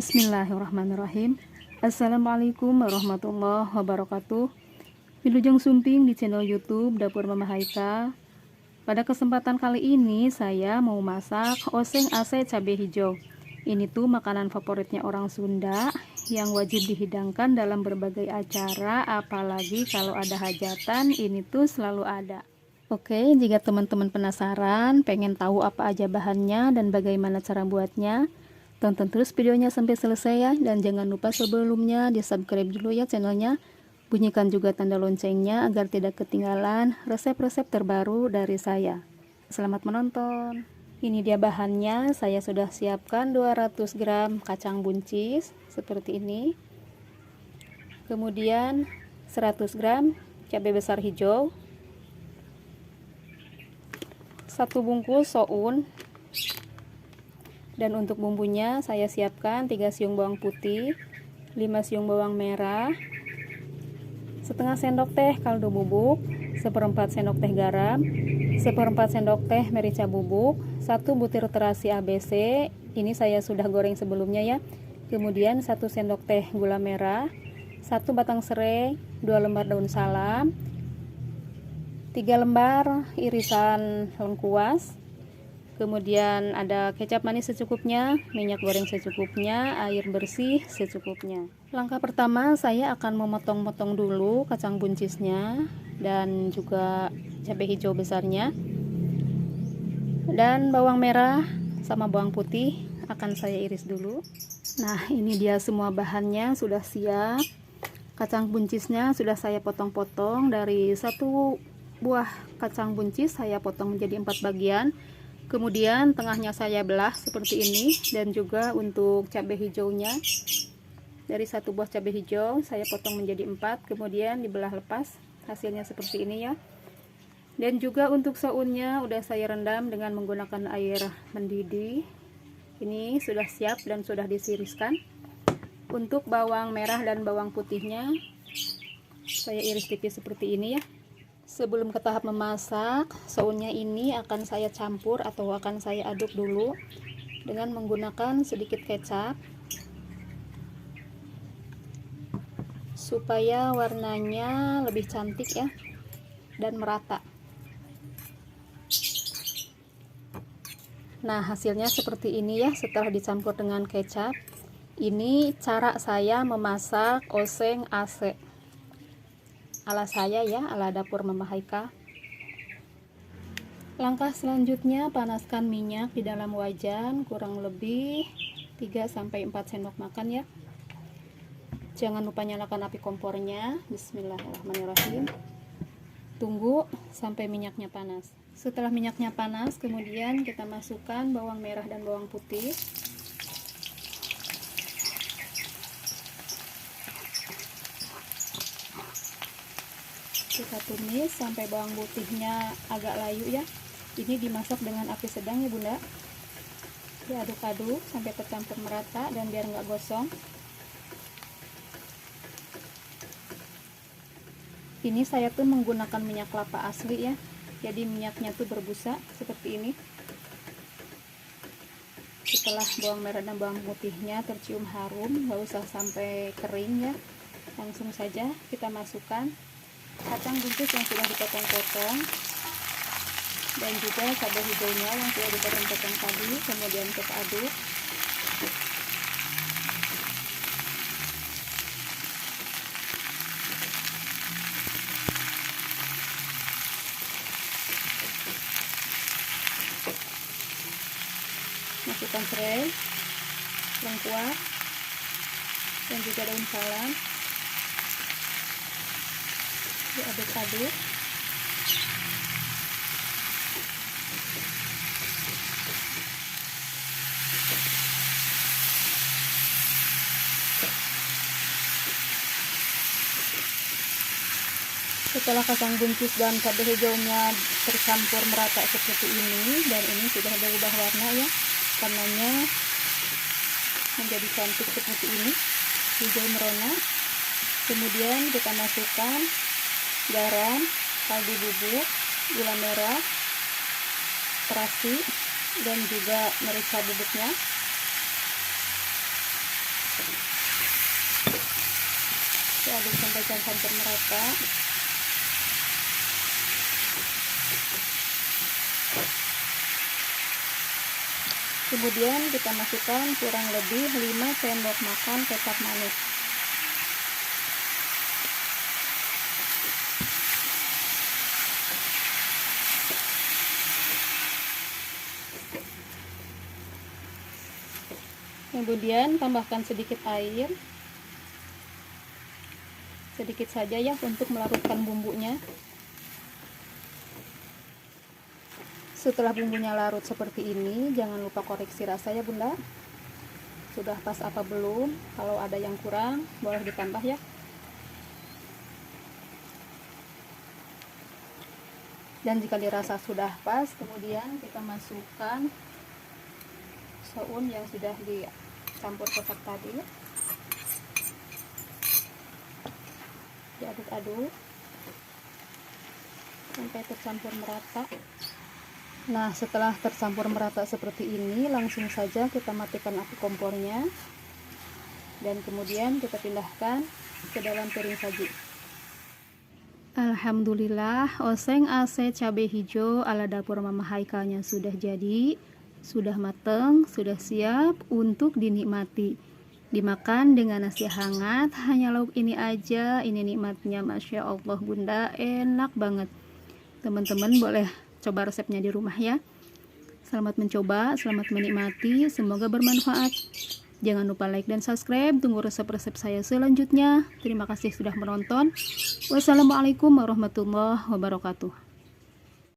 Bismillahirrahmanirrahim. Assalamualaikum warahmatullahi wabarakatuh. Wilujeng Sumping di channel YouTube Dapur Mama Haika. Pada kesempatan kali ini saya mau masak oseng ase cabai hijau. Ini tuh makanan favoritnya orang Sunda yang wajib dihidangkan dalam berbagai acara, apalagi kalau ada hajatan, ini tuh selalu ada. Oke, jika teman-teman penasaran, pengen tahu apa aja bahannya dan bagaimana cara buatnya, tonton terus videonya sampai selesai ya, dan jangan lupa sebelumnya di subscribe dulu ya channelnya, bunyikan juga tanda loncengnya agar tidak ketinggalan resep-resep terbaru dari saya. Selamat menonton. Ini dia bahannya, saya sudah siapkan 200 gram kacang buncis seperti ini, kemudian 100 gram cabai besar hijau, 1 bungkus soun. Dan untuk bumbunya saya siapkan 3 siung bawang putih, 5 siung bawang merah, setengah sendok teh kaldu bubuk, 1/4 sendok teh garam, 1/4 sendok teh merica bubuk, 1 butir terasi ABC, ini saya sudah goreng sebelumnya ya. Kemudian 1 sendok teh gula merah, 1 batang serai, 2 lembar daun salam, 3 lembar irisan lengkuas. Kemudian ada kecap manis secukupnya, minyak goreng secukupnya, air bersih secukupnya. Langkah pertama saya akan memotong-motong dulu kacang buncisnya dan juga cabai hijau besarnya. Dan bawang merah sama bawang putih akan saya iris dulu. Nah, ini dia semua bahannya sudah siap. Kacang buncisnya sudah saya potong-potong, dari 1 buah kacang buncis saya potong menjadi 4 bagian. Kemudian tengahnya saya belah seperti ini, dan juga untuk cabai hijaunya dari 1 buah cabai hijau saya potong menjadi 4, kemudian dibelah lepas, hasilnya seperti ini ya. Dan juga untuk sounnya udah saya rendam dengan menggunakan air mendidih. Ini sudah siap dan sudah ditiriskan. Untuk bawang merah dan bawang putihnya saya iris tipis seperti ini ya. Sebelum ke tahap memasak, sounnya ini akan saya campur atau akan saya aduk dulu dengan menggunakan sedikit kecap supaya warnanya lebih cantik ya dan merata. Nah, hasilnya seperti ini ya setelah dicampur dengan kecap. Ini cara saya memasak oseng ase ala saya ya, ala Dapur Mama Haika. Langkah selanjutnya, panaskan minyak di dalam wajan kurang lebih 3-4 sendok makan ya. Jangan lupa nyalakan api kompornya. Bismillahirrahmanirrahim. Tunggu sampai minyaknya panas. Setelah minyaknya panas, kemudian kita masukkan bawang merah dan bawang putih. Kita tumis sampai bawang putihnya agak layu ya. Ini dimasak dengan api sedang ya bunda. Diaduk-aduk sampai tercampur merata dan biar nggak gosong. Ini saya tuh menggunakan minyak kelapa asli ya, jadi minyaknya tuh berbusa seperti ini. Setelah bawang merah dan bawang putihnya tercium harum, nggak usah sampai kering ya, langsung saja kita masukkan kacang buncis yang sudah dipotong-potong dan juga cabai hijaunya yang sudah dipotong-potong tadi. Kemudian kita aduk. Masukkan serai, lengkuas, dan juga daun salam. Diaduk-aduk. Setelah kacang buncis dan cabai hijaunya tercampur merata seperti ini, dan ini sudah berubah warna ya, warnanya menjadi cantik seperti ini, hijau merona. Kemudian kita masukkan garam, kaldu bubuk, gula merah, terasi, dan juga merica bubuknya. Diaduk sampai campur merata. Kemudian kita masukkan kurang lebih 5 sendok makan kecap manis. Kemudian tambahkan sedikit air, sedikit saja ya untuk melarutkan bumbunya. Setelah bumbunya larut seperti ini, jangan lupa koreksi rasa ya bunda, sudah pas apa belum. Kalau ada yang kurang boleh ditambah ya. Dan jika dirasa sudah pas, kemudian kita masukkan soun yang sudah dicampur kecap tadi, diaduk-aduk sampai tercampur merata. Nah, setelah tercampur merata seperti ini, langsung saja kita matikan api kompornya dan kemudian kita pindahkan ke dalam piring saji. Alhamdulillah, oseng ase cabai hijau ala dapur Mama Haikalnya sudah jadi, sudah mateng, sudah siap untuk dinikmati. Dimakan dengan nasi hangat, hanya lauk ini aja, ini nikmatnya, Masya Allah bunda, enak banget. Teman-teman boleh coba resepnya di rumah ya. Selamat mencoba, selamat menikmati, semoga bermanfaat. Jangan lupa like dan subscribe, tunggu resep-resep saya selanjutnya. Terima kasih sudah menonton. Wassalamualaikum warahmatullahi wabarakatuh.